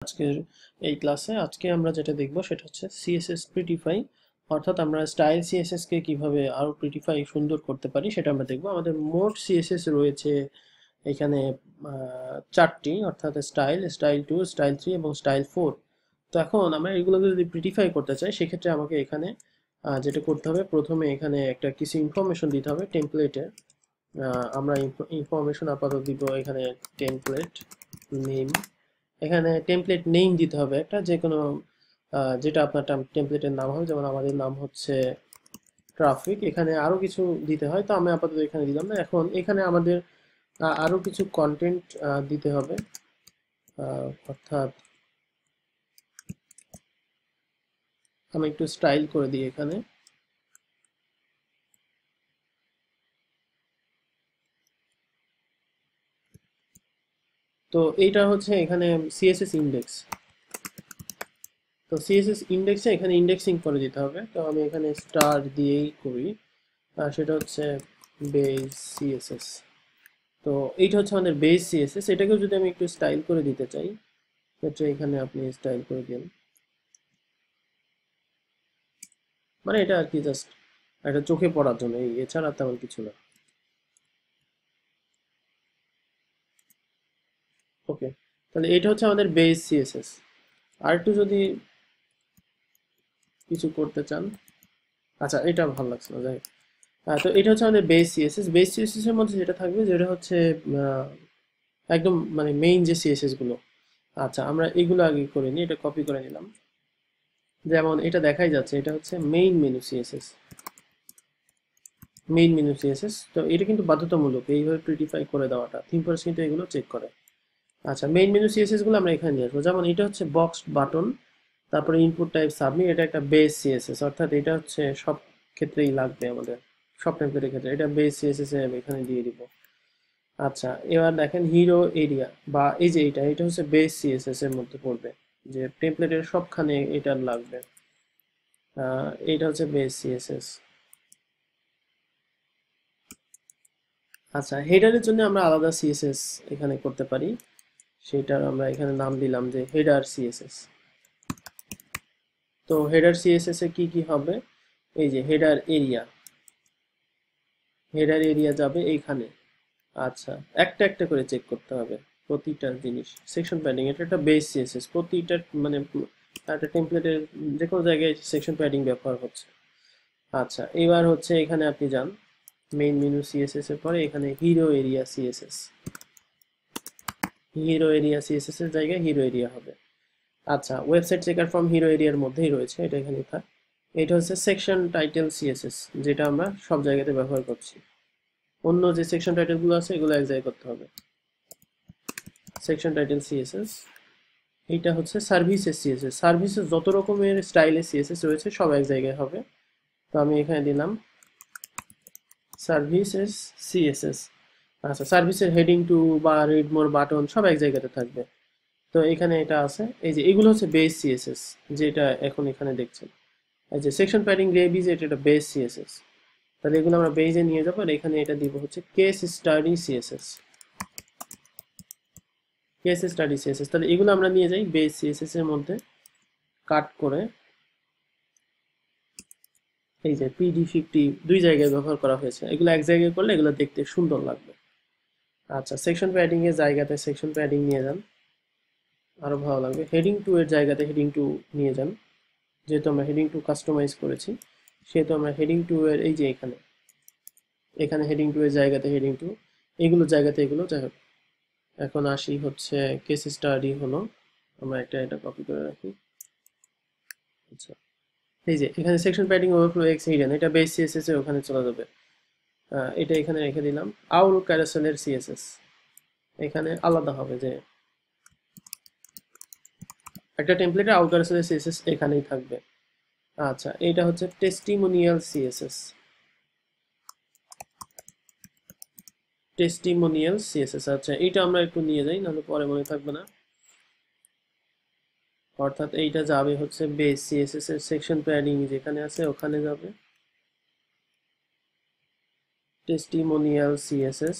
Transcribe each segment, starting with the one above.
আজকের এই ক্লাসে আমরা যেটা দেখব সেটা হচ্ছে সিএসএস প্রিটিফাই, অর্থাৎ আমরা স্টাইল সিএসএস কে কিভাবে আরো প্রিটিফাই সুন্দর করতে পারি সেটা আমরা দেখব। আমাদের মোট সিএসএস রয়েছে এখানে চারটি, অর্থাৎ স্টাইল, স্টাইল 2, স্টাইল 3 এবং স্টাইল 4। তো এখন আমরা এগুলোকে যদি প্রিটিফাই করতে চাই সেক্ষেত্রে আমাকে এখানে যেটা করতে হবে, প্রথমে এখানে একটা কিছু ইনফরমেশন দিতে হবে টেমপ্লেটে। আমরা ইনফরমেশন আপাতত দিব এখানে টেমপ্লেট নেম। এখানে টেমপ্লেট নেম দিতে হবে একটা, যে কোনো যেটা আপনার টেমপ্লেটের নাম হবে, যেমন আমাদের নাম হচ্ছে ট্রাফিক। এখানে আরো কিছু দিতে হয়, তো আমি আপাতত এখানে দিলাম না। এখন এখানে আমাদের আরো কিছু কন্টেন্ট দিতে হবে, অর্থাৎ আমি একটু স্টাইল করে দিই এখানে। তো এইটা হচ্ছে এখানে সিএসএস ইন্ডেক্স। তো সিএসএস ইন্ডেক্সে এখানে ইন্ডেক্সিং করে দিতে হবে, তো আমি এখানে স্টার দিয়েই করি। সেটা হচ্ছে বেস সিএসএস। তো এইটা হচ্ছে আমাদের বেস সিএসএস। এটাকেও যদি আমি একটু স্টাইল করে দিতে চাই, সেটা এখানে আপনি স্টাইল করে দিন। মানে এটা আর কি জাস্ট একটা চোখে পড়ার জন্য, এছাড়া তেমন কিছু না। ওকে, তাহলে এটা হচ্ছে আমাদের বেস সিএসএস। আর একটু যদি কিছু করতে চান, আচ্ছা এটা ভালো লাগছে না, যাই হোক। তো এটা হচ্ছে আমাদের বেস সিএসএস। বেস সিএসএস এর মধ্যে যেটা থাকবে যেটা হচ্ছে আহ, একদম মানে মেইন যে সিএসএস গুলো। আচ্ছা আমরা এগুলো আগে করে নিই, এটা কপি করে নিলাম। যেমন এটা দেখাই যাচ্ছে, এটা হচ্ছে main menu CSS. Main menu CSS, তো এটা কিন্তু বাধ্যতামূলক এইভাবে প্রিটিফাই করে দেওয়াটা। থিমফোর্স কিন্তু এগুলো চেক করে। আচ্ছা মেইন মেনু সিএসএস গুলো আমরা এখানে নিয়ে আসবো। যেমন এটা হচ্ছে বক্স বাটন, তারপরে ইনপুট টাইপ সাবমিট, এটা একটা বেস সিএসএস, অর্থাৎ এটা হচ্ছে সব ক্ষেত্রেই লাগবে আমাদের, সব টেমপ্লেটের ক্ষেত্রে এটা বেস সিএসএস এ আমি এখানে দিয়ে দিব। আচ্ছা এবার দেখেন হিরো এরিয়া, বা এই যে এটা হচ্ছে বেস সিএসএস এর মধ্যে পড়বে, যে টেমপ্লেটের সবখানে এটা লাগবে। এটা হচ্ছে বেস সিএসএস। আচ্ছা হেডারের জন্য আমরা আলাদা সিএসএস এখানে করতে পারি, সেটার আমরা এখানে নাম দিলাম যে হেডার সিএসএস। তো হেডার সিএসএস এ কি কি হবে, এই যে হেডার এরিয়া, হেডার এরিয়া যাবে এইখানে। আচ্ছা একটা একটা করে চেক করতে হবে প্রতিটা জিনিস। সেকশন প্যাডিং, এটা একটা বেস সিএসএস, প্রতিটা মানে একটা টেমপ্লেটের যে কোনো জায়গায় সেকশন প্যাডিং ব্যবহার হচ্ছে। আচ্ছা এবার হচ্ছে এখানে আপনি যান মেইন মেনু সিএসএস এর পরে এখানে hero area CSS. Hero area CSS এর জায়গায় হিরো এরিয়া হবে। আচ্ছা ওয়েবসাইট চেকার ফ্রম হিরো এরিয়ার মধ্যেই রয়েছে, এটা এখানে থাক। এটা হচ্ছে সেকশন টাইটেল সিএসএস, যেটা আমরা সব জায়গাতে ব্যবহার করছি। অন্য যে সেকশন টাইটেল গুলো আছে এগুলো এক জায়গায় করতে হবে। Section title CSS. এইটা হচ্ছে সার্ভিসেস সিএসএস। সার্ভিসেস যত রকমের স্টাইলের সিএসএস রয়েছে সব এক জায়গায় হবে। তো আমি এখানে দিলাম সার্ভিসেস সিএসএস। আচ্ছা সার্ভিসের হেডিং টু বা রিড মোর বাটন সব এক জায়গাতে থাকবে। তো এখানে এটা আছে, এই যে এগুলো হচ্ছে বেস সিএসএস, যেটা এখন এখানে দেখছেন। এই যে সেকশন প্যাডিং গ্রেভিজ, এটা বেস সিএসএস। তাহলে এগুলো আমরা বেজে নিয়ে যাবো, আর এখানে এটা দিব হচ্ছে case study CSS. Case study CSS, তাহলে এগুলো আমরা নিয়ে যাই বেস সিএসএস এর মধ্যে কাট করে। এই যে PD50 দুই জায়গায় ব্যবহার করা হয়েছে, এগুলো এক জায়গায় করলে এগুলো দেখতে সুন্দর লাগবে। আচ্ছা সেকশন প্যাডিং এর জায়গাতে সেকশন প্যাডিং নিয়ে যান, আরো ভালো লাগবে। হেডিং টু এর জায়গাতে হেডিং টু নিয়ে যান, যেহেতু আমরা হেডিং টু কাস্টমাইজ করেছি সেহেতু আমরা হেডিং টু এর এই যে এখানে, এখানে হেডিং টু এর জায়গাতে হেডিং টু, এগুলো জায়গাতে এগুলো, যাই হোক। এখন আসি হচ্ছে কেস স্টাডি হলো, আমরা এটা কপি করে রাখি। আচ্ছা এই যে এখানে section padding overflow x hidden, এটা বেস সিএসএস এর ওখানে চলে যাবে। এটা এখানে রেখে দিলাম। আউল ক্যারাসেলের সিএসএস এখানে আলাদা হবে, যে একটা টেমপ্লেটে আউল ক্যারাসেলের সিএসএস এখানেই থাকবে। আচ্ছা এটা হচ্ছে টেস্টিমোনিয়াল সিএসএস। টেস্টিমোনিয়াল সিএসএস, আচ্ছা এটা আমরা একটু নিয়ে যাই, নাহলে পরে মনে থাকবে না। অর্থাৎ এইটা যাবে হচ্ছে বেস সিএসএস এর সেকশন প্যাডিং যেখানে আছে ওখানে যাবে টেস্টিমোনিয়াল সিএসএস।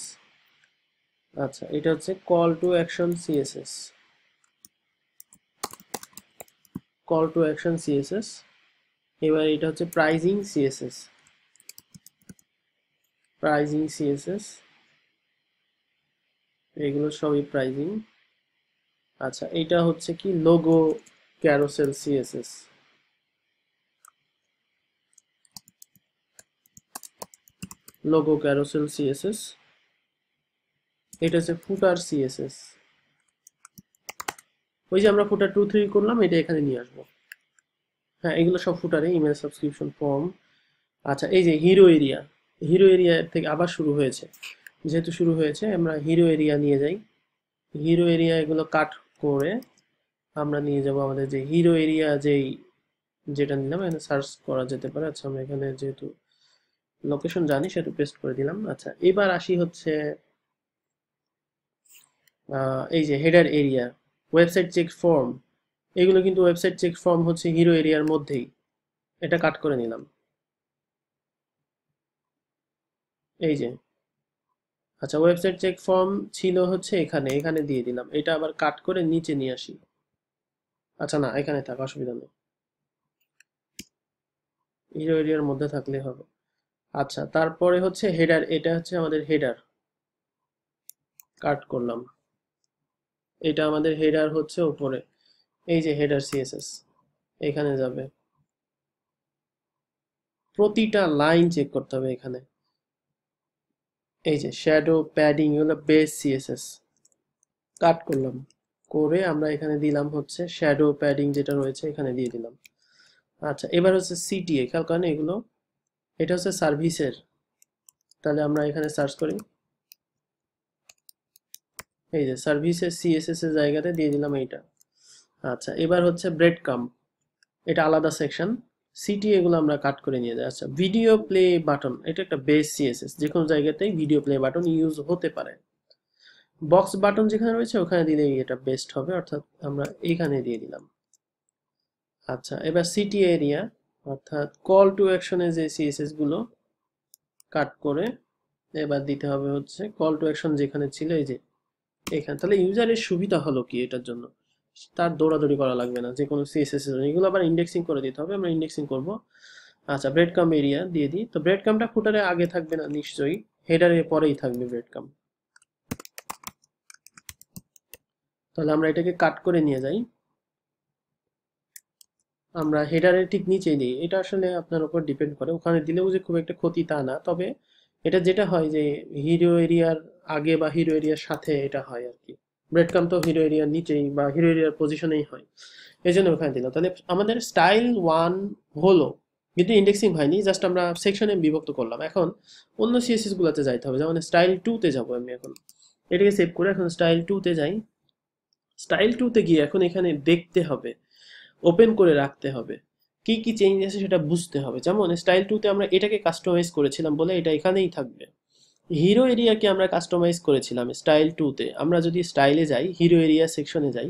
আচ্ছা এটা হচ্ছে call to action CSS. Call to action CSS. এবার এটা হচ্ছে প্রাইজিং সিএসএস, প্রাইজিং সিএসএস, এগুলো সবই প্রাইজিং। আচ্ছা, এটা হচ্ছে কি logo carousel CSS, logo carousel CSS. এটা হচ্ছে ফুটার সিএসএস, ওই যে আমরা ফুটার 2 3 করলাম, এটা এখানে নিয়ে আসবো। হ্যাঁ, এগুলো সব ফুটারে, ইমেল সাবস্ক্রিপশন ফর্ম। আচ্ছা, এই যে হিরো এরিয়া, হিরো এরিয়া থেকে আবার শুরু হয়েছে, যেহেতু শুরু হয়েছে আমরা হিরো এরিয়া নিয়ে যাই। হিরো এরিয়া এগুলো কাট করে আমরা নিয়ে যাব আমাদের যে হিরো এরিয়া, যেটা নিলাম এখানে সার্চ করা যেতে পারে। আচ্ছা, আমরা এখানে যেহেতু লোকেশন জানি সেহেতু পেস্ট করে দিলাম। আচ্ছা, এবার আসি হচ্ছে এই যে header area, website check form, এগুলো কিন্তু ওয়েবসাইট চেক ফর্ম হচ্ছে হিরো এরিয়ার মধ্যেই, এটা কাট করে নিলাম। এই যে, আচ্ছা, ওয়েবসাইট চেক ফর্ম ছিল হচ্ছে এখানে, এখানে দিয়ে দিলাম, এটা আবার কাট করে নিচে নিয়ে আসি। আচ্ছা, না, এখানে থাক, অসুবিধা নেই, হিরো এরিয়ার মধ্যে থাকলে হবে। আচ্ছা, তারপরে হচ্ছে হেডার, এটা হচ্ছে আমাদের হেডার, কাট করলাম, এটা আমাদের হেডার হচ্ছে উপরে, এই যে হেডার সিএসএস এখানে যাবে, প্রতিটা লাইন চেক করতে হবে এখানে। এই যে শ্যাডো প্যাডিং, এগুলো বেস সিএসএস, কাট করলাম, করে আমরা এখানে দিলাম হচ্ছে শ্যাডো প্যাডিং যেটা রয়েছে এখানে দিয়ে দিলাম। আচ্ছা, এবার হচ্ছে সিটিএ, খেয়াল করেন এগুলো, এটা হচ্ছে সার্ভিসের, তাহলে আমরা এখানে সার্চ করি, এই যে সার্ভিসের সিএসএস এর জায়গাতে দিয়ে দিলাম এইটা। আচ্ছা, এবার হচ্ছে ব্রেড কাম, এটা আলাদা সেকশন, সিটি এগুলো আমরা কাট করে নিয়ে যাই। আচ্ছা, ভিডিও প্লে বাটন, এটা একটা বেস সিএসএস, যে কোনো জায়গাতেই ভিডিও প্লে বাটন ইউজ হতে পারে। বক্স বাটন যেখানে রয়েছে ওখানে দিলেই এটা বেস্ট হবে, অর্থাৎ আমরা এইখানে দিয়ে দিলাম। আচ্ছা, এবার সিটি এরিয়া, অর্থাৎ কল টু অ্যাকশনের যে সিএসএস গুলো কাট করে এবার দিতে হবে হচ্ছে কল টু অ্যাকশন যেখানে ছিল, এই যে এখানে। তাহলে ইউজারের সুবিধা হলো কি এটার জন্য, তার দৌড়াদৌড়ি করা লাগবে না যে কোনো সিএসএস এর জন্য, এগুলো আবার ইন্ডেক্সিং করে দিতে হবে, আমরা ইন্ডেক্সিং করব। আচ্ছা, ব্রেড কাম এরিয়া দিয়ে দিই, তো ব্রেড কামটা ফুটারে আগে থাকবে না নিশ্চয়ই, হেডারের পরেই থাকবে ব্রেড কাম। তাহলে আমরা এটাকে কাট করে নিয়ে যাই, আমরা হেডারের ঠিক নিচেই দিই, এটা আসলে আপনার উপর ডিপেন্ড করে, ওখানে দিলেও যে খুব একটা ক্ষতি তা না, তবে এটা যেটা হয় যে হিরো এরিয়ার আগে বা হিরো এরিয়ার সাথে এটা হয় আর কি, ব্রেড কাম তো হিরো এরিয়ার নিচেই বা হিরো এরিয়ার পজিশনেই হয়, এই জন্য ওখানে দিলাম। তাহলে আমাদের স্টাইল 1 হলো, কিন্তু ইন্ডেক্সিং হয়নি, জাস্ট আমরা সেকশনে বিভক্ত করলাম। এখন অন্য সিএসএস গুলোতে যাইতে হবে, যেমন স্টাইল 2 তে যাবো আমি এখন, এটাকে সেভ করে এখন স্টাইল 2 তে যাই। স্টাইল 2 তে গিয়ে এখন এখানে দেখতে হবে, ওপেন করে রাখতে হবে, কি কি চেঞ্জ আছে সেটা বুঝতে হবে। যেমন স্টাইল 2 তে আমরা এটাকে কাস্টমাইজ করেছিলাম বলে এটা এখানেই থাকবে, হিরো এরিয়াকে আমরা কাস্টমাইজ করেছিলাম স্টাইল 2 তে। আমরা যদি স্টাইলে যাই, হিরো এরিয়া সেকশনে যাই,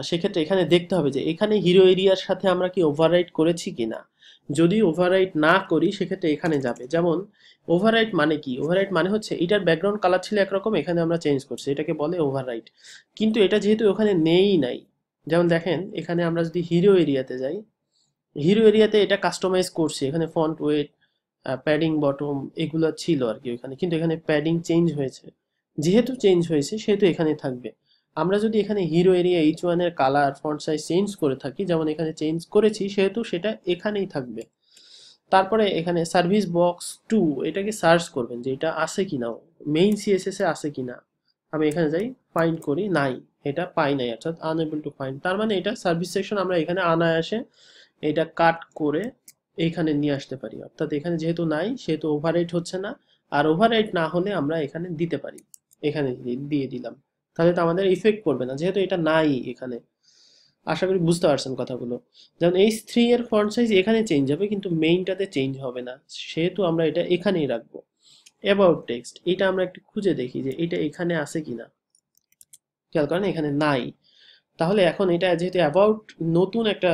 সেক্ষেত্রে এখানে দেখতে হবে যে এখানে হিরো এরিয়ার সাথে আমরা কি ওভাররাইট করেছি কিনা। যদি ওভাররাইট না করি সেক্ষেত্রে এখানে যাবে। যেমন ওভাররাইট মানে কি, ওভাররাইট মানে হচ্ছে এটার ব্যাকগ্রাউন্ড কালার ছিল একরকম, এখানে আমরা চেঞ্জ করছি, এটাকে বলে ওভাররাইট। কিন্তু এটা যেহেতু ওখানে নেই নাই, যেমন দেখেন এখানে আমরা যদি হিরো এরিয়াতে যাই, হিরো এরিয়াতে এটা কাস্টমাইজ করছি, এখানে ফন্ট ওয়েট, প্যাডিং বটম এগুলো ছিল আর কি ওখানে, কিন্তু এখানে প্যাডিং চেঞ্জ হয়েছে, যেহেতু চেঞ্জ হয়েছে সেহেতু এখানে থাকবে। আমরা যদি এখানে হিরো এরিয়া H1 এর কালার ফন্ট সাইজ চেঞ্জ করে থাকি, যেমন এখানে চেঞ্জ করেছি, সেহেতু সেটা এখানেই থাকবে। তারপরে এখানে সার্ভিস বক্স 2, এটাকে সার্চ করবেন যে এটা আছে কিনা, মেইন সিএসএস এ আছে কিনা। আমি এখানে যাই, ফাইন্ড করি, নাই, এটা পাই নাই, অর্থাৎ আনএবল টু ফাইন্ড, তার মানে এটা সার্ভিস সেকশন আমরা এখানে আনায়াসে এটা কাট করে এইখানে নিয়ে আসতে পারি, অর্থাৎ এখানে যেহেতু নাই সেহেতু ওভাররাইট হচ্ছে না, আর ওভাররাইট না হলে আমরা এখানে দিতে পারি, এখানে দিয়ে দিলাম, তাহলে তো আমাদের ইফেক্ট পড়বে না যেহেতু এটা নাই এখানে। আশা করি বুঝতে পারছেন কথাগুলো। যেমন H3 এর ফন্ট সাইজ এখানে চেঞ্জ হবে কিন্তু মেইনটাতে চেঞ্জ হবে না, সেহেতু আমরা এটা এখানেই রাখবো। অ্যাবাউট টেক্সট, এটা আমরা একটু খুঁজে দেখি যে এটা এখানে আছে কিনা, খেয়াল করেন এখানে নাই। তাহলে এখন এটা যেহেতু অ্যাবাউট নতুন একটা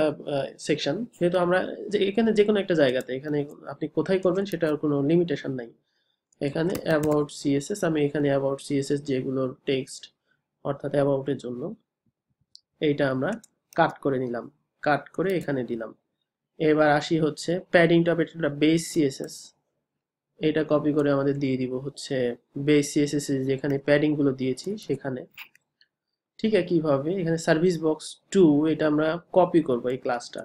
সেকশন, সেহেতু আমরা যে এখানে যে কোনো একটা জায়গাতে, এখানে আপনি কোথায় করবেন সেটার কোনো লিমিটেশন নাই। এখানে অ্যাবাউট সিএসএস, আমি এখানে অ্যাবাউট সিএসএস যেগুলোর টেক্সট অর্থাৎ অ্যাবাউটের জন্য, এইটা আমরা কাট করে নিলাম, কাট করে এখানে দিলাম। এবার আসি হচ্ছে প্যাডিং টপ, এটা বেস সিএসএস, এটা কপি করে আমাদের দিয়ে দিব হচ্ছে বেস সিএসএস যেখানে প্যাডিং গুলো দিয়েছি সেখানে। ঠিক একইভাবে এখানে সার্ভিস বক্স 2, এটা আমরা কপি করব এই ক্লাসটা।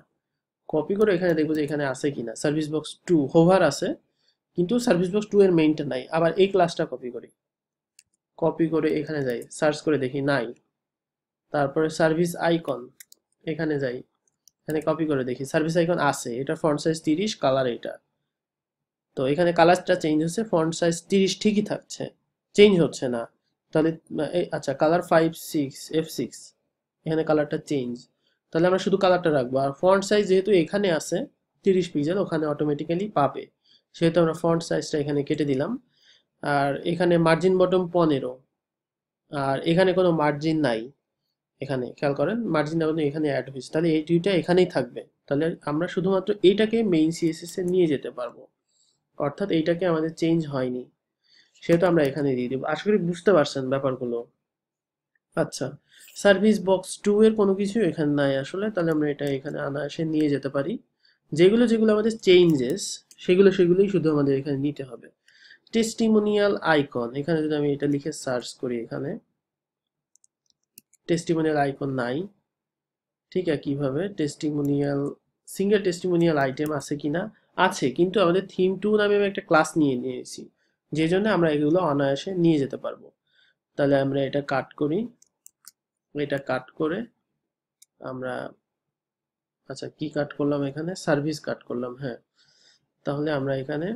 কপি করে এখানে দেখবো যে এখানে আছে কিনা সার্ভিস বক্স 2 হোভার আছে, কিন্তু সার্ভিস বক্স 2 এর মেইনটা নাই। আবার এই ক্লাসটা কপি করি, কপি করে এখানে যাই, সার্চ করে দেখি নাই। তারপরে সার্ভিস আইকন, এখানে যাই, এখানে কপি করে দেখি সার্ভিস আইকন আছে, এটা ফন্ট সাইজ 30, কালার এটা। তো এখানে কালারটা চেঞ্জ হচ্ছে, ফন্ট সাইজ 30 ঠিকই থাকছে, চেঞ্জ হচ্ছে না। তাহলে আচ্ছা কালার 5 6 F6, এখানে কালারটা চেঞ্জ। তাহলে আমরা শুধু কালারটা রাখবো, আর ফন্ট সাইজ যেহেতু এখানে আছে 30 পিক্সেল, ওখানে অটোমেটিক্যালি পাবে, সেহেতু আমরা ফন্ট সাইজটা এখানে কেটে দিলাম। আর এখানে মার্জিন বটম 15, আর এখানে কোনো মার্জিন নাই, এখানে খেয়াল করেন মার্জিনটা কিন্তু এখানে অ্যাড হয়েছে, তাহলে এই দুইটা এখানেই থাকবে। তাহলে আমরা শুধুমাত্র এইটাকে মেইন সিএসএস এ নিয়ে যেতে পারবো, অর্থাৎ এইটাকে আমাদের চেঞ্জ হয়নি, সেহেতু আমরা এখানে দিয়ে দেবো। আশা করি বুঝতে পারছেন ব্যাপারগুলো। আচ্ছা, সার্ভিস বক্স 2 এর কোনো কিছু এখানে নাই আসলে, তাহলে আমরা এটা এখানে অনায়াসে নিয়ে যেতে পারি। যেগুলো যেগুলো আমাদের চেঞ্জেস সেগুলোই শুধু আমাদের এখানে নিতে হবে। টেস্টিমোনিয়াল আইকন, এখানে যদি আমি এটা লিখে সার্চ করি, এখানে টেস্টিমোনিয়াল আইকন নাই। ঠিক একইভাবে টেস্টিমোনিয়াল, সিঙ্গেল টেস্টিমোনিয়াল আইটেম আছে কিনা, আছে, কিন্তু আমাদের থিম 2 নামে আমি একটা ক্লাস নিয়ে নিয়েছি, যে জন্য আমরা এগুলো অনায়াসে নিয়ে যেতে পারবো। তাহলে আমরা এটা কাট করি, এটা কাট করে আমরা, আচ্ছা কি কাট করলাম, এখানে সার্ভিস কাট করলাম, হ্যাঁ। তাহলে আমরা এখানে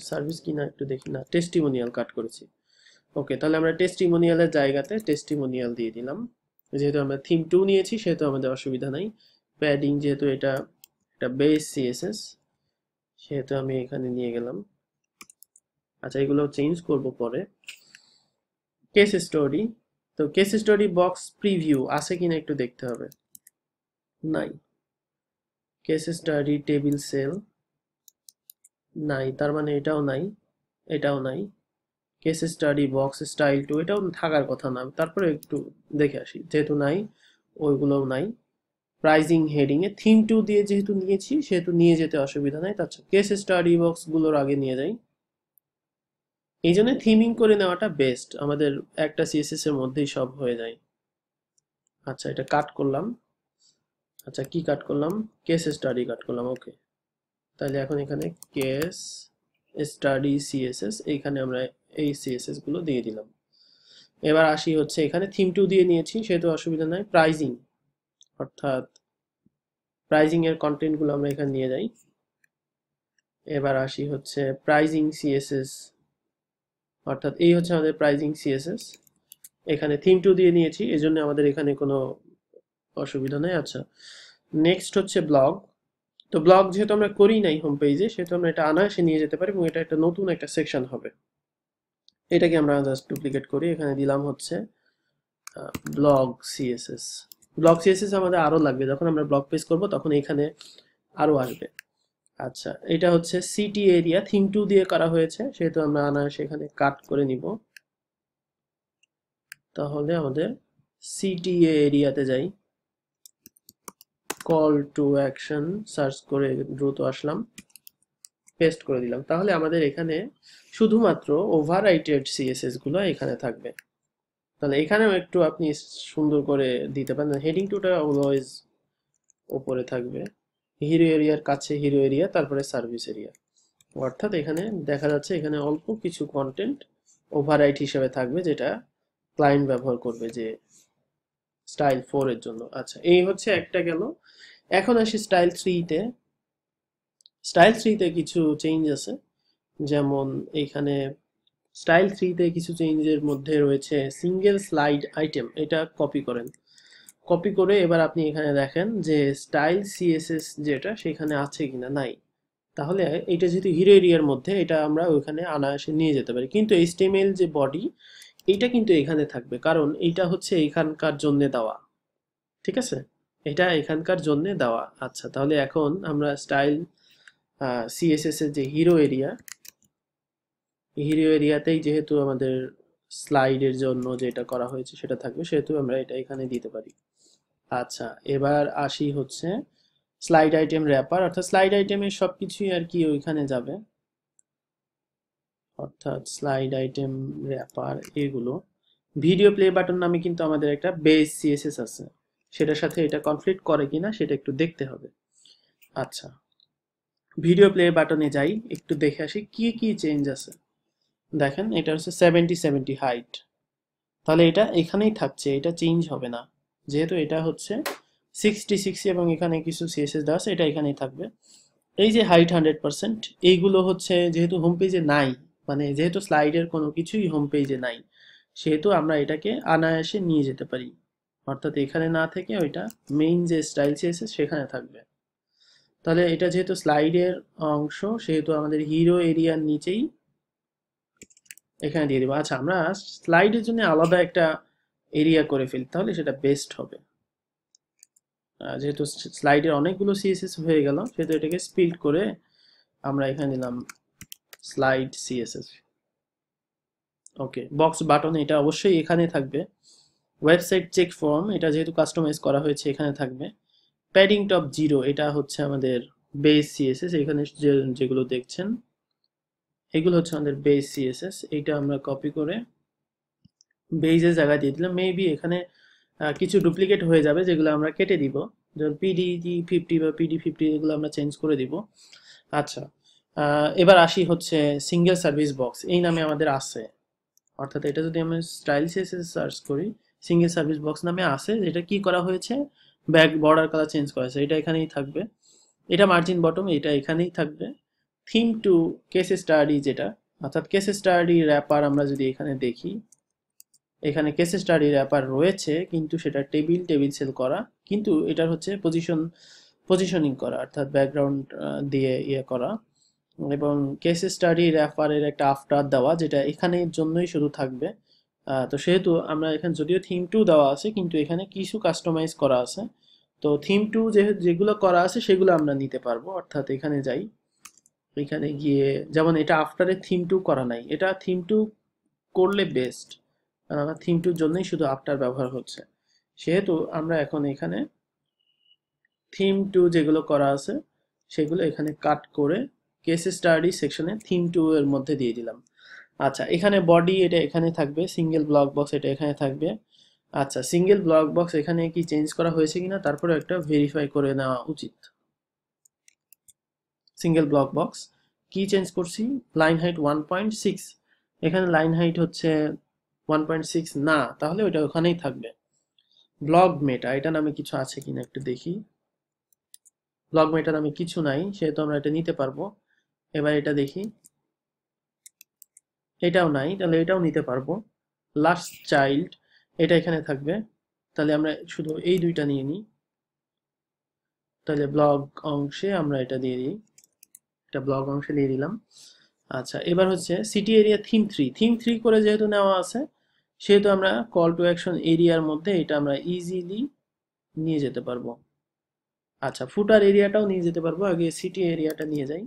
সার্ভিস কিনা একটু দেখি, না টেস্টিমোনিয়াল কাট করেছি। ওকে, তাহলে আমরা টেস্টিমোনিয়ালের জায়গাতে টেস্টিমোনিয়াল দিয়ে দিলাম। যেহেতু আমরা থিম 2 নিয়েছি সেহেতু আমাদের অসুবিধা নাই। প্যাডিং যেহেতু এটা একটা বেস সিএসএস, সেহেতু আমি এখানে নিয়ে গেলাম। আচ্ছা এগুলো চেঞ্জ করব পরে। কেস স্টোরি, তো কেস স্টোরি বক্স প্রিভিউ আছে কিনা একটু দেখতে হবে, নাই। কেস স্টাডি টেবিল সেল নাই, তার মানে এটাও নাই, এটাও নাই। কেস স্টাডি বক্স স্টাইল 2, এটাও থাকার কথা না, তারপরে একটু দেখে আসি, যেহেতু নাই ওইগুলোও নাই। প্রাইজিং হেডিং এ থিম 2 দিয়ে যেহেতু নিয়েছি সেহেতু নিয়ে যেতে অসুবিধা নাই। আচ্ছা কেস স্টাডি বক্স গুলোর আগে নিয়ে যাই, এই জন্য থিমিং করে নেওয়াটা বেস্ট, আমাদের একটা সিএসএস এর মধ্যেই সব হয়ে যায়। আচ্ছা এটা কাট করলাম, আচ্ছা কি কাট করলাম, কেস স্টাডি কাট করলাম, ওকে। তাহলে এখন এখানে কেস স্টাডি সিএসএস, এইখানে আমরা এই সিএসএস গুলো দিয়ে দিলাম। এবার আসি হচ্ছে এখানে থিম 2 দিয়ে নিয়েছি সেহেতু অসুবিধা নাই। প্রাইজিং, অর্থাৎ প্রাইজিং এর কন্টেন্ট গুলো আমরা এখানে নিয়ে যাই। এবার আসি হচ্ছে প্রাইজিং সিএসএস, অর্থাৎ এই হচ্ছে আমাদের প্রাইজিং সিএসএস, এখানে থিম 2 দিয়ে নিয়েছি এজন্য আমাদের এখানে কোনো অসুবিধা নেই। আচ্ছা নেক্সট হচ্ছে ব্লগ, তো ব্লগ যেহেতু আমরা করি নাই হোম পেজে সেহেতু আমরা এটা অনায়াসে নিয়ে যেতে পারি এবং এটা একটা নতুন একটা সেকশন হবে। এটাকে আমরা জাস্ট ডুপ্লিকেট করি, এখানে দিলাম হচ্ছে ব্লগ সিএসএস। ব্লগ সিএসএস আমাদের আরো লাগবে, যখন আমরা ব্লগ পেজ করব তখন এখানে আরো আসবে। আচ্ছা এটা হচ্ছে সিটি এরিয়া, থিম 2 দিয়ে করা হয়েছে সেহেতু আমরা অনায়াসে এখানে কাট করে নিব। তাহলে আমাদের সিটিএ এরিয়াতে যাই, কল টু অ্যাকশন সার্চ করে দ্রুত আসলাম, পেস্ট করে দিলাম। তাহলে আমাদের এখানে শুধুমাত্র ওভাররাইটেড সিএসএস গুলো এখানে থাকবে। তাহলে এখানেও একটু আপনি সুন্দর করে দিতে পারেন, হেডিং টুটা অলওয়েজ ওপরে থাকবে, হিরো এরিয়ার কাছে হিরো এরিয়া, তারপরে সার্ভিস এরিয়া, অর্থাৎ এখানে দেখা যাচ্ছে এখানে অল্প কিছু কন্টেন্ট ওভাররাইট হিসেবে থাকবে যেটা ক্লায়েন্ট ব্যবহার করবে যে স্টাইল 4 এর জন্য। আচ্ছা এই হচ্ছে একটা গেল। এখন আসি স্টাইল 3 তে। স্টাইল 3 তে কিছু চেঞ্জ আছে, যেমন এইখানে স্টাইল 3 তে কিছু চেঞ্জের মধ্যে রয়েছে সিঙ্গেল স্লাইড আইটেম, এটা কপি করেন, কপি করে এবার আপনি এখানে দেখেন যে স্টাইল সিএসএস যেটা সেখানে আছে কিনা, নাই। তাহলে এটা যেহেতু হিরো এরিয়ার মধ্যে, এটা আমরা ওইখানে অনায়াসে নিয়ে যেতে পারি, কিন্তু এইচটিএমএল যে বডি এইটা কিন্তু এখানে থাকবে, কারণ এইটা হচ্ছে এখানকার জন্য দেওয়া। ঠিক আছে, এটা এখানকার জন্য দেওয়া। আচ্ছা তাহলে এখন আমরা স্টাইল সিএসএস এর যে হিরো এরিয়া, হিরো এরিয়াতেই যেহেতু আমাদের স্লাইডের জন্য যেটা করা হয়েছে সেটা থাকবে সেহেতু আমরা এটা এখানে দিতে পারি। আচ্ছা, এবার আসি হচ্ছে স্লাইড আইটেম র্যাপার, অর্থাৎ স্লাইড আইটেমের সবকিছুই আর কি ওইখানে যাবে, অর্থাৎ স্লাইড আইটেম র্যাপার এগুলো। ভিডিও প্লে বাটন নামে কিন্তু আমাদের একটা বেস সিএসএস আছে, সেটার সাথে এটা কনফ্লিক্ট করে কিনা সেটা একটু দেখতে হবে। আচ্ছা, ভিডিও প্লে বাটনে যাই, একটু দেখে আসি কি কি চেঞ্জ আছে। দেখেন এটা হচ্ছে 70 হাইট, তাহলে এটা এখানেই থাকছে, এটা চেঞ্জ হবে না, যেহেতু এটা হচ্ছে 66 এবং এখানে কিছু সিএসএস দেওয়া আছে, এটা এখানেই থাকবে। এই যে হাইট 100%, এইগুলো হচ্ছে যেহেতু হোম পেজে নাই, মানে যেহেতু স্লাইডের কোনো কিছুই হোম পেজে নাই, সেহেতু আমরা এটাকে অনায়াসে নিয়ে যেতে পারি, অর্থাৎ এখানে না থেকে ওইটা মেইন যে স্টাইল সিএসএস সেখানে থাকবে। তাহলে এটা যেহেতু স্লাইডের অংশ, সেহেতু আমাদের হিরো এরিয়ার নিচেই এখানে দিয়ে দেবো। আচ্ছা, আমরা স্লাইডের জন্য আলাদা একটা এরিয়া করে ফেলি, তাহলে সেটা বেস্ট হবে। যেহেতু স্লাইডের অনেকগুলো সিএসএস হয়ে গেল, সেহেতু এটাকে স্প্লিট করে আমরা এখানে দিলাম স্লাইড সিএসএস। ওকে, বক্স বাটন এটা অবশ্যই এখানে থাকবে। ওয়েবসাইট চেক ফর্ম এটা যেহেতু কাস্টমাইজ করা হয়েছে এখানে থাকবে। প্যাডিং টপ 0 এটা হচ্ছে আমাদের বেস সিএসএস, এখানে যেগুলো দেখছেন এগুলো হচ্ছে আমাদের বেস সিএসএস। এইটা আমরা কপি করে বেজের জায়গায় দিয়ে দিলাম। মেবি এখানে কিছু ডুপ্লিকেট হয়ে যাবে, যেগুলো আমরা কেটে দিব, যেমন PD50 বা PD50 এগুলো আমরা চেঞ্জ করে দিব। আচ্ছা, এবার আসি হচ্ছে সিঙ্গেল সার্ভিস বক্স এই নামে আমাদের আছে, অর্থাৎ এটা যদি আমি স্টাইল সিএসএস সার্চ করি, সিঙ্গেল সার্ভিস বক্স নামে আছে। এটা কি করা হয়েছে, ব্যাক বর্ডার কালার চেঞ্জ করা হয়েছে, এটা এখানেই থাকবে। এটা মার্জিন বটম এটা এখানেই থাকবে। থিম টু কেস স্টাডি যেটা, অর্থাৎ কেস স্টাডি র্যাপার আমরা যদি এখানে দেখি, এখানে কেস স্টাডি র্যাপার রয়েছে কিন্তু সেটা টেবিল সেল করা, কিন্তু এটার হচ্ছে পজিশনিং করা, অর্থাৎ ব্যাকগ্রাউন্ড দিয়ে ইয়ে করা, এবং কেস স্টাডি র্যাপারের একটা আফটার দেওয়া যেটা এখানের জন্যই শুধু থাকবে। তো সেহেতু আমরা এখানে যদিও থিম টু দেওয়া আছে, কিন্তু এখানে কিছু কাস্টমাইজ করা আছে। তো থিম টু যেগুলো করা আছে সেগুলো আমরা নিতে পারবো, অর্থাৎ এখানে যাই, এখানে গিয়ে যেমন এটা আফটারে থিম টু করা নাই, এটা থিম টু করলে বেস্ট, কারণ আমার থিম টুর জন্যই শুধু আফটার ব্যবহার হচ্ছে। সেহেতু আমরা এখন এখানে থিম টু যেগুলো করা আছে সেগুলো এখানে কাট করে কেস স্টাডি সেকশনে থিম টু এর মধ্যে দিয়ে দিলাম। আচ্ছা, এখানে বডি এটা এখানে থাকবে, সিঙ্গেল ব্লক বক্স এটা এখানে থাকবে। আচ্ছা, সিঙ্গেল ব্লক বক্স এখানে কি চেঞ্জ করা হয়েছে কিনা তারপরে একটা ভেরিফাই করে নেওয়া উচিত। সিঙ্গেল ব্লক বক্স কি চেঞ্জ করছি, লাইন হাইট 1.6, এখানে লাইন হাইট হচ্ছে 1.6 না, তাহলে ওইটা ওখানেই থাকবে। ব্লগ মেটা এটা নামে কিছু আছে কিনা একটু দেখি। ব্লগ মেটা নামে কিছু নাই, সেহেতু আমরা এটা নিতে পারবো। এবার এটা দেখি, এটাও নাই, তাহলে এটাও নিতে পারবো। লাস্ট চাইল্ড এটা এখানে থাকবে, তাহলে আমরা শুধু এই দুইটা নিয়ে নিই। তাহলে ব্লগ অংশে আমরা এটা দিয়ে দিই, এটা ব্লগ অংশে দিয়ে দিলাম। আচ্ছা, এবার হচ্ছে সিটি এরিয়া থিম থ্রি করে যেহেতু নেওয়া আছে, সেহেতু আমরা কল টু অ্যাকশন এরিয়ার মধ্যে এটা আমরা ইজিলি নিয়ে যেতে পারবো। আচ্ছা, ফুটার এরিয়াটাও নিয়ে যেতে পারবো, আগে সিটি এরিয়াটা নিয়ে যাই।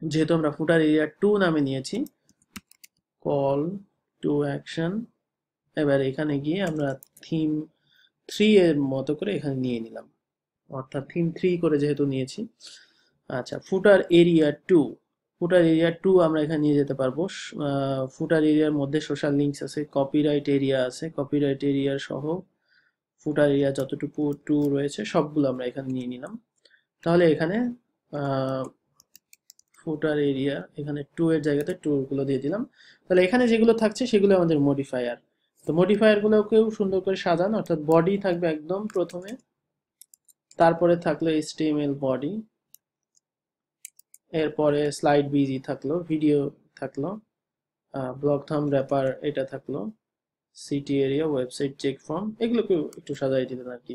যেহেতু আমরা ফুটার এরিয়া 2 নামে নিয়েছি, কল টু অ্যাকশন, এবার এখানে গিয়ে আমরা থিম 3 এর মতো করে এখানে নিয়ে নিলাম, অর্থাৎ থিম 3 করে যেহেতু নিয়েছি। আচ্ছা, ফুটার এরিয়া 2 আমরা এখানে নিয়ে যেতে পারবো। ফুটার এরিয়ার মধ্যে সোশ্যাল লিঙ্কস আছে, কপিরাইট এরিয়া আছে, কপিরাইট এরিয়া সহ ফুটার এরিয়া যতটুকু 2 রয়েছে সবগুলো আমরা এখানে নিয়ে নিলাম। তাহলে এখানে ফুটার এরিয়া এখানে 2 এর জায়গাতে 2 গুলো দিয়ে দিলাম। তাহলে এখানে যেগুলো থাকছে সেগুলো আমাদের মডিফায়ার। তো মডিফায়ার গুলোকেও সুন্দর করে সাজান, অর্থাৎ বডি থাকবে একদম প্রথমে, তারপরে থাকলো HTML বডি, এরপরে স্লাইড বিজি থাকলো, ভিডিও থাকলো, ব্লক থাম র্যাপার এটা থাকলো, city area, website check form, এগুলোকেও একটু সাজাই দিলেন আর কি।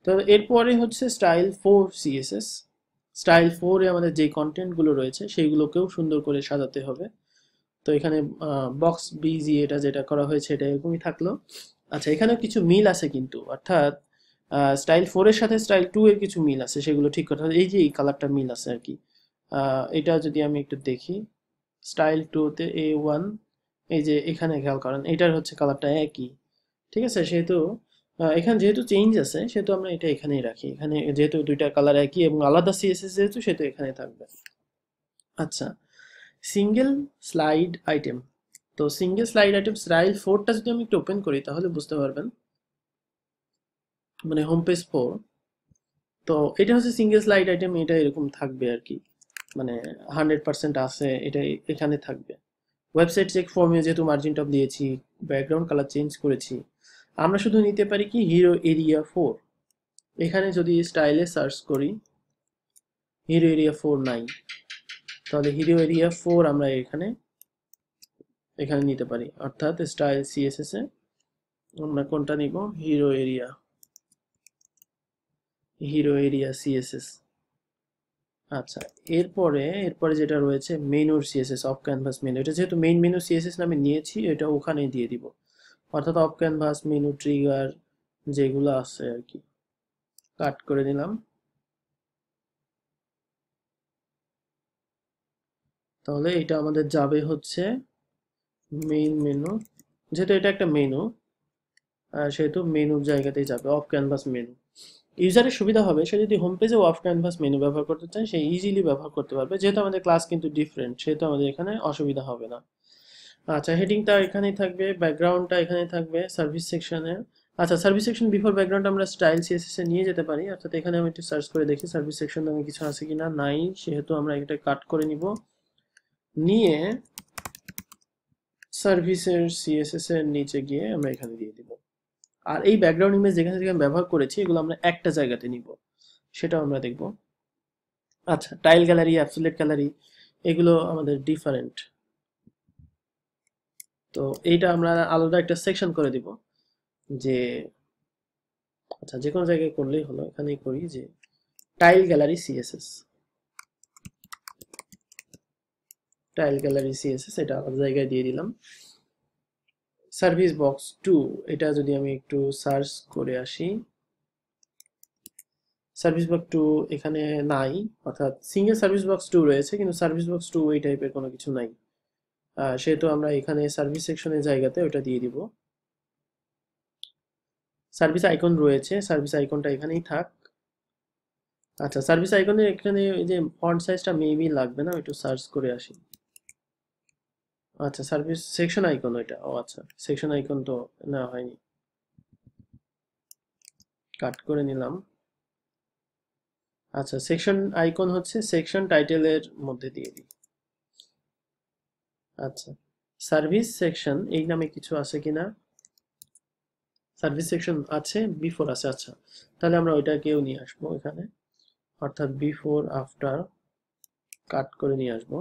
তো এরপরে হচ্ছে স্টাইল 4 সিএসএস। স্টাইল 4 এ আমাদের যে কন্টেন্টগুলো রয়েছে সেইগুলোকেও সুন্দর করে সাজাতে হবে। তো এখানে বক্স বিজি এটা যেটা করা হয়েছে এটা এরকমই থাকলো। আচ্ছা, এখানেও কিছু মিল আছে কিন্তু, অর্থাৎ স্টাইল 4 এর সাথে স্টাইল 2 এর কিছু মিল আছে, সেগুলো ঠিক করতে হবে। এই যে এই কালারটা মিল আছে আর কি, এটা যদি আমি একটু দেখি, স্টাইল 2 তে A1, এই যে এখানে খেয়াল করেন এটার হচ্ছে কালারটা একই, ঠিক আছে। সেহেতু এখানে যেহেতু চেঞ্জ আছে সেহেতু আমরা এটা এখানেই রাখি, এখানে যেহেতু দুইটা কালার একই এবং আলাদা সিএসএস যেহেতু সেহেতু এখানে থাকবে। আচ্ছা, সিঙ্গেল স্লাইড আইটেম। তো সিঙ্গেল স্লাইড আইটেম স্টাইল 4টা যদি আমি একটু ওপেন করি তাহলে বুঝতে পারবেন, মানে হোম পেজ 4। তো এটা হচ্ছে সিঙ্গেল স্লাইড আইটেম, এটা এরকম থাকবে আর কি, মানে 100% আছে এটা এখানে থাকবে। ওয়েবসাইট চেক ফর্মে যেহেতু মার্জিন টপ দিয়েছি, ব্যাকগ্রাউন্ড কালার চেঞ্জ করেছি, আমরা শুধু নিতে পারি কি হিরো এরিয়া 4। এখানে যদি স্টাইলে সার্চ করি হিরো এরিয়া 4 নাই, তাহলে হিরো এরিয়া 4 আমরা এখানে এখানে নিতে পারি, অর্থাৎ স্টাইল সিএসএস এ আমরা কোনটা নিব, হিরো এরিয়া সিএসএস। আচ্ছা, এরপরে যেটা রয়েছে মেনুর সিএসএস, অফ ক্যানভাস মেনু। এটা যেহেতু মেইন মেনু সিএসএস নামে নিয়েছি, এটা ওখানেই দিয়ে দিব, অর্থাৎ অফ ক্যানভাস মেনু ট্রিগার যেগুলো আছে আর কি, কাট করে দিলাম। তাহলে এটা আমাদের যাবে হচ্ছে মেইন মেনু, যেহেতু এটা একটা মেনু সেহেতু মেনুর জায়গাতেই যাবে অফ ক্যানভাস মেনু। ইউজারের সুবিধা হবে, সে যদি হোম পেজে অফ ক্যানভাস মেনু ব্যবহার করতে চায় সে ইজিলি ব্যবহার করতে পারবে, যেহেতু আমাদের ক্লাস কিন্তু ডিফারেন্ট সেহেতু আমাদের এখানে অসুবিধা হবে না। আচ্ছা, হেডিংটা এখানেই থাকবে, ব্যাকগ্রাউন্ডটা এখানে থাকবে সার্ভিস সেকশনে। আচ্ছা, সার্ভিস সেকশন বিফোর ব্যাকগ্রাউন্ড আমরা স্টাইল সিএসএস এ নিয়ে যেতে পারি, অর্থাৎ এখানে আমি একটু সার্চ করে দেখি সার্ভিস সেকশন নামে কিছু আছে কিনা, নাই, সেহেতু আমরা এটা কাট করে নিব, নিয়ে সার্ভিসের সিএসএস এর নিচে গিয়ে আমরা এখানে দিয়ে দিব। আর এই ব্যাকগ্রাউন্ড ইমেজ যেখানে যেখানে ব্যবহার করেছি এগুলো আমরা একটা জায়গাতে নিব, সেটাও আমরা দেখব। আচ্ছা, টাইল গ্যালারি, অ্যাবসোলিউট গ্যালারি, এগুলো আমাদের ডিফারেন্ট, তো এইটা আমরা আলাদা একটা সেকশন করে দিব যে, আচ্ছা যে কোনো জায়গায় করলেই হলো, এখানেই করি যে tile gallery CSS, tile gallery CSS এটা আলাদা জায়গায় দিয়ে দিলাম। সার্ভিস বক্স 2, এটা যদি আমি একটু সার্চ করে আসি, সার্ভিস বক্স 2 এখানে নাই, অর্থাৎ সিঙ্গেল সার্ভিস বক্স 2 রয়েছে কিন্তু সার্ভিস বক্স 2 এই টাইপের কোনো কিছু নাই, সেহেতু আমরা এখানে সার্ভিস সেকশনের জায়গাতে ওটা দিয়ে দিব। সার্ভিস আইকন রয়েছে, সার্ভিস আইকনটা এখানেই থাক। আচ্ছা, সার্ভিস আইকনের এখানে এই যে ফন্ট সাইজটা মেবি লাগবে না, একটু সার্চ করে আসি। আচ্ছা, সার্ভিস সেকশন আইকন ওইটা, ও আচ্ছা সেকশন আইকন তো না হয়নি, কাট করে নিলাম। আচ্ছা, সেকশন আইকন হচ্ছে সেকশন টাইটেলের মধ্যে দিয়ে দিই। আচ্ছা, সার্ভিস সেকশন এই নামে কিছু আছে কিনা, সার্ভিস সেকশন আছে, বিফোর আছে, আচ্ছা তাহলে আমরা ওইটাকেও নিয়ে আসবো এখানে, অর্থাৎ বিফোর আফটার কাট করে নিয়ে আসবো।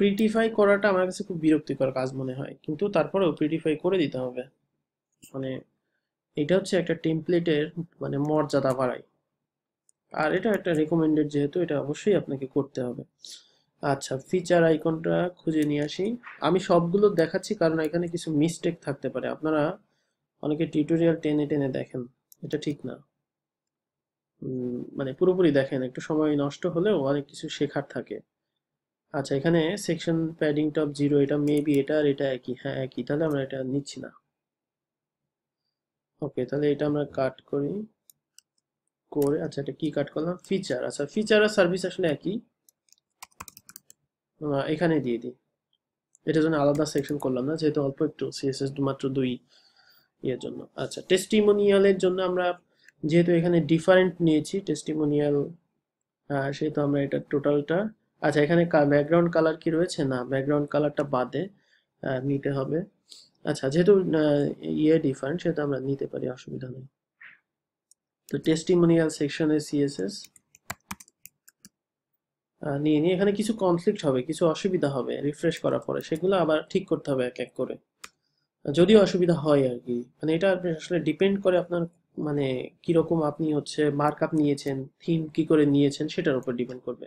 প্রিটিফাই করাটা আমার কাছে খুব বিরক্তিকর কাজ মনে হয়, কিন্তু তারপরেও প্রিটিফাই করে দিতে হবে, মানে এটা হচ্ছে একটা টেমপ্লেটের মানে মর্যাদা বাড়ায়, আর এটা একটা রেকমেন্ডেড যেহেতু এটা অবশ্যই আপনাকে করতে হবে। আচ্ছা, ফিচার আইকনটা খুঁজে নিয়ে আসি, আমি সবগুলো দেখাচ্ছি কারণ এখানে কিছু মিস্টেক থাকতে পারে, আপনারা অনেকে টিউটোরিয়াল টেনে টেনে দেখেন, এটা ঠিক না। মানে পুরোপুরি দেখেন, একটু সময় নষ্ট হলেও অনেক কিছু শেখার থাকে। আচ্ছা, এখানে সেকশন প্যাডিং টপ 0, এটা মেবি এটা আর এটা একই, হ্যাঁ একই, তাহলে আমরা এটা নিচ্ছি না। ওকে, তাহলে এটা আমরা কাট করি করে, আচ্ছা এটা কি কাট করলাম, ফিচার। আচ্ছা, ফিচার আর সার্ভিস আসলে একই, এখানে দিয়ে দিই, এটার জন্য আলাদা সেকশন করলাম না যেহেতু অল্প একটু সিএসএস মাত্র 2 ইয়ের জন্য। আচ্ছা, টেস্টিমোনিয়ালের জন্য আমরা যেহেতু এখানে ডিফারেন্ট নিয়েছি টেস্টিমোনিয়াল, সেহেতু আমরা এটা টোটালটা, আচ্ছা এখানে ব্যাকগ্রাউন্ড কালার কি রয়েছে, না ব্যাকগ্রাউন্ড কালারটা বাদে নিতে হবে। আচ্ছা, যেহেতু ডিফারেন্ট সেহেতু আমরা নিতে পারি, অসুবিধা নেই। তো টেস্টিমোনিয়াল সেকশনের সিএসএস নিয়ে নিয়ে এখানে কিছু কনফ্লিক্ট হবে, কিছু অসুবিধা হবে রিফ্রেশ করার পরে, সেগুলো আবার ঠিক করতে হবে এক এক করে, যদিও অসুবিধা হয় আর কি, মানে এটা আসলে ডিপেন্ড করে আপনার মানে কিরকম আপনি হচ্ছে মার্কআপ নিয়েছেন, থিম কি করে নিয়েছেন সেটার উপর ডিপেন্ড করবে।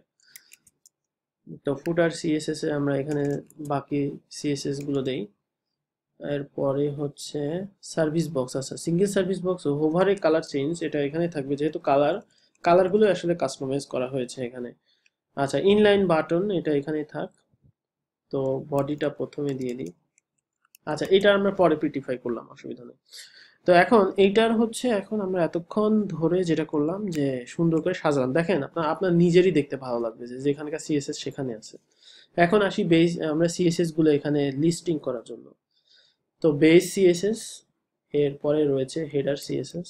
তো ফুটার সিএসএস এ আমরা এখানে বাকি সিএসএস গুলো দেই। এরপরে হচ্ছে সার্ভিস বক্স, আছে সিঙ্গেল সার্ভিস বক্স ওভারে কালার চেঞ্জ, এটা এখানে থাকবে যেহেতু কালারগুলো আসলে কাস্টমাইজ করা হয়েছে এখানে। আচ্ছা, ইনলাইন বাটন এটা এখানে থাক, তো বডিটা প্রথমে দিয়ে দিই। আচ্ছা, এটা আমরা পরে প্রিটিফাই করলাম, অসুবিধা নেই। তো এখন এইটার হচ্ছে, এখন আমরা এতক্ষণ ধরে যেটা করলাম যে সুন্দর করে সাজালাম, দেখেন আপনার আপনার নিজেরই দেখতে ভালো লাগবে যে যেখানকার সিএসএস সেখানে আছে। এখন আসি বেস, আমরা সিএসএস গুলো এখানে লিস্টিং করার জন্য। তো বেস সিএসএস, এরপরে রয়েছে হেডার সিএসএস।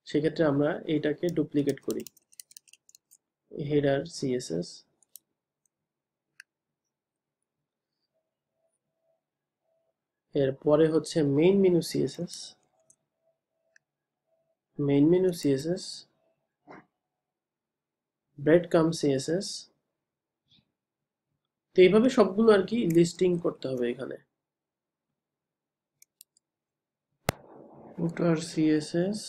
সেক্ষেত্রে আমরা এইটাকে ডুপ্লিকেট করি, হেডার সিএসএস। এরপরে হচ্ছে main menu CSS, main menu CSS, breadcrumb CSS. তো এইভাবে সবগুলো আর কি লিস্টিং করতে হবে এখানে। ফুটার সিএসএস,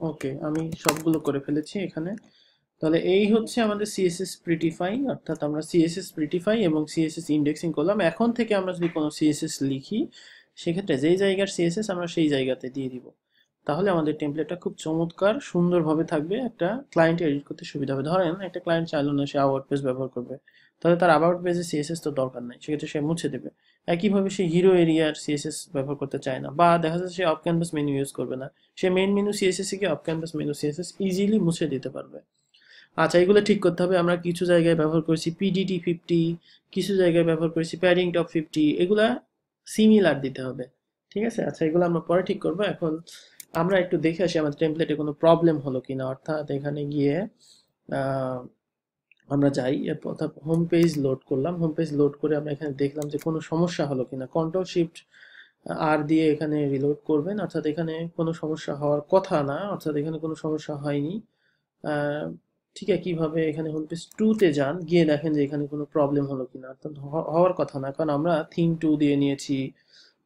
ওকে, আমি সবগুলো করে ফেলেছি এখানে। তাহলে এই হচ্ছে আমাদের সিএসএস প্রিটিফাই, অর্থাৎ আমরা সিএসএস প্রিটিফাই এবং সিএসএস ইন্ডেক্সিং করলাম। এখন থেকে আমরা যদি কোনো সিএসএস লিখি, সেক্ষেত্রে যেই জায়গার সিএসএস আমরা সেই জায়গাতে দিয়ে দিব। তাহলে আমাদের টেমপ্লেটটা খুব চমৎকার সুন্দরভাবে থাকবে, একটা ক্লায়েন্ট এডিট করতে সুবিধা হবে। ধরেন একটা ক্লায়েন্ট চাইলো না সে আবাউট পেজ ব্যবহার করবে, তাহলে তার আবাউট পেজে সিএসএস তো দরকার নাই, সেক্ষেত্রে সে মুছে দেবে। একইভাবে সে হিরো এরিয়ার সিএসএস ব্যবহার করতে চায় না, বা দেখা যাচ্ছে সে অফ ক্যানভাস মেনু ইউজ করবে না, সে মেইন মেনু সিএসএস থেকে of canvas menu CSS easily মুছে দিতে পারবে। আচ্ছা, এগুলো ঠিক করতে হবে। আমরা কিছু জায়গায় ব্যবহার করেছি পিডিটি 50, কিছু জায়গায় ব্যবহার করেছি প্যাডিং টপ 50, এগুলা সিমিলার দিতে হবে। ঠিক আছে, আচ্ছা এগুলো আমরা পরে ঠিক করবো। এখন আমরা একটু দেখে আসি আমাদের টেমপ্লেটে কোনো প্রবলেম হলো কিনা। অর্থাৎ এখানে গিয়ে আহ, আমরা যাই, অর্থাৎ হোম পেজ লোড করলাম, হোম পেজ লোড করে আমরা এখানে দেখলাম যে কোনো সমস্যা হলো কিনা। কন্ট্রোল শিফট আর দিয়ে এখানে রিলোড করবেন, অর্থাৎ এখানে কোনো সমস্যা হওয়ার কথা না, অর্থাৎ এখানে কোনো সমস্যা হয়নি। আহ, ঠিক একইভাবে এখানে হোম পেজ 2-তে যান, গিয়ে দেখেন যে এখানে কোনো প্রবলেম হলো কিনা, অর্থাৎ হওয়ার কথা না, কারণ আমরা থিম 2 দিয়ে নিয়েছি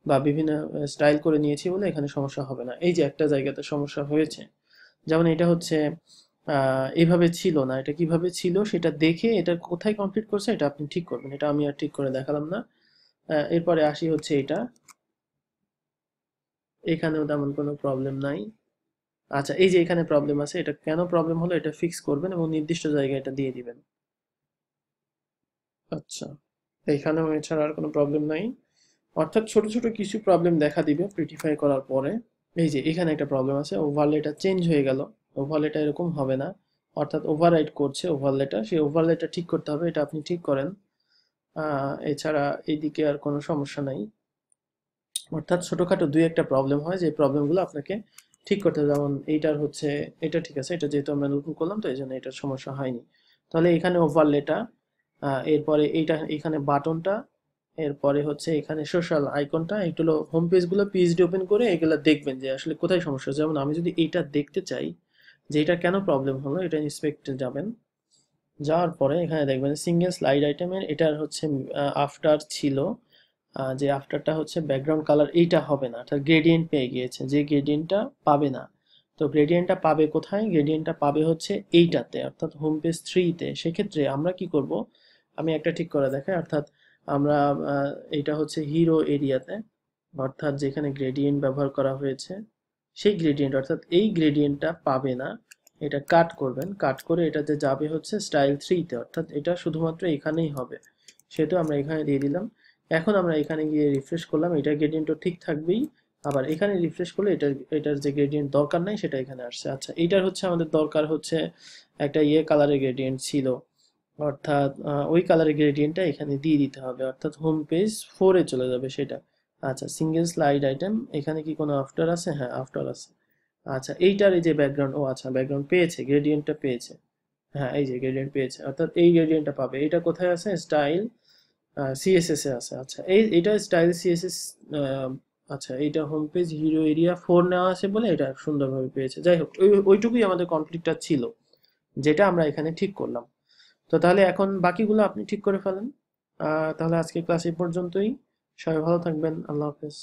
বা বিভিন্ন স্টাইল করে নিয়েছি বলে এখানে সমস্যা হবে না। এই যে একটা জায়গাতে সমস্যা হয়েছে, যেমন এটা হচ্ছে এভাবে ছিল না, এটা কিভাবে ছিল সেটা দেখে এটা কোথায় কমপ্লিট করছে এটা আপনি ঠিক করবেন। এটা আমি আর ঠিক করে দেখালাম না। এরপরে আসি হচ্ছে এটা, এখানেও তেমন কোনো প্রবলেম নাই। আচ্ছা, এই যে এখানে প্রবলেম আছে, এটা কেন প্রবলেম হলো এটা ফিক্স করবেন এবং নির্দিষ্ট জায়গায় এটা দিয়ে দিবেন। আচ্ছা, এইখানেও এছাড়া আর কোনো প্রবলেম নাই। অর্থাৎ ছোট ছোট কিছু প্রবলেম দেখা দিবে প্রিটিফাই করার পরে। এই যে এখানে একটা প্রবলেম আছে, ওভারলেটা চেঞ্জ হয়ে গেল, ওভারলেটা এরকম হবে না, অর্থাৎ ওভাররাইড করছে ওভারলেটা, সেই ওভারলেটা ঠিক করতে হবে, এটা আপনি ঠিক করেন। এছাড়া এইদিকে আর কোনো সমস্যা নাই। অর্থাৎ ছোটখাটো দুই একটা প্রবলেম হয়, যে প্রবলেমগুলো আপনাকে ঠিক করতে হবে। যেমন এইটার হচ্ছে, এটা ঠিক আছে, এটা যেহেতু আমরা নতুন করলাম তো এই জন্য এটার সমস্যা হয়নি। তাহলে এখানে ওভারলেটা, এরপরে এইটা এখানে বাটনটা, এরপরে হচ্ছে এখানে সোশ্যাল আইকনটা, এগুলো হোম পেজগুলো পিএইচডি ওপেন করে এগুলো দেখবেন যে আসলে কোথায় সমস্যা হচ্ছে। যেমন আমি যদি এইটা দেখতে চাই যে এটা কেন প্রবলেম হলো, এটা ইন্সপেক্টে যাবেন, যাওয়ার পরে এখানে দেখবেন সিঙ্গেল স্লাইড আইটেমের এটার হচ্ছে আফটার ছিল, যে আফটারটা হচ্ছে ব্যাকগ্রাউন্ড কালার এইটা হবে না, অর্থাৎ গ্রেডিয়েন্ট পেয়ে গিয়েছে, যে গ্রেডিয়েন্টটা পাবে না। তো গ্রেডিয়েন্টটা পাবে কোথায়? গ্রেডিয়েন্টটা পাবে হচ্ছে এইটাতে, অর্থাৎ হোম পেজ 3-তে। সেক্ষেত্রে আমরা কি করব, আমি একটা ঠিক করে দেখাই। অর্থাৎ আমরা এইটা হচ্ছে হিরো এরিয়াতে, অর্থাৎ যেখানে গ্রেডিয়েন্ট ব্যবহার করা হয়েছে সেই গ্রেডিয়েন্ট, অর্থাৎ এই গ্রেডিয়েন্টটা পাবে না, এটা কাট করবেন, কাট করে এটাতে যাবে হচ্ছে স্টাইল 3-তে, অর্থাৎ এটা শুধুমাত্র এখানেই হবে, সেহেতু আমরা এখানে দিয়ে দিলাম। এখন আমরা এখানে গিয়ে রিফ্রেশ করলাম, এটা গ্রেডিয়েন্টও ঠিক থাকবেই। আবার এখানে রিফ্রেশ করলে এটার যে গ্রেডিয়েন্ট দরকার নাই সেটা এখানে আসছে। আচ্ছা, এইটার হচ্ছে আমাদের দরকার হচ্ছে একটা ইয়ে কালারের গ্রেডিয়েন্ট ছিল, অর্থাৎ ওই কালারের গ্রেডিয়েন্টটা এখানে দিয়ে দিতে হবে, অর্থাৎ হোম পেজ 4-এ চলে যাবে সেটা। আচ্ছা, সিঙ্গেল স্লাইড আইটেম, এখানে কি কোনো আফটার আছে? হ্যাঁ, আফটার আছে। আচ্ছা, এইটার এই যে ব্যাকগ্রাউন্ড, ও আচ্ছা ব্যাকগ্রাউন্ড পেয়েছে, গ্রেডিয়েন্টটা পেয়েছে। হ্যাঁ, এই যে গ্রেডিয়েন্ট পেয়েছে, অর্থাৎ এই গ্রেডিয়েন্টটা পাবে। এটা কোথায় আছে? স্টাইল সিএসএস এ আছে। আচ্ছা, এটা স্টাইল সিএসএস। আচ্ছা, এইটা হোম পেজ হিরো এরিয়া 4 নেওয়া আছে বলে এটা সুন্দরভাবে পেয়েছে। যাই হোক, ওইটুকুই আমাদের কনফ্লিক্টটা ছিল, যেটা আমরা এখানে ঠিক করলাম। তো তাহলে এখন বাকিগুলো আপনি ঠিক করে ফেলেন। তাহলে আজকে ক্লাস এই পর্যন্তই। সবাই ভালো থাকবেন, আল্লাহ হাফেজ।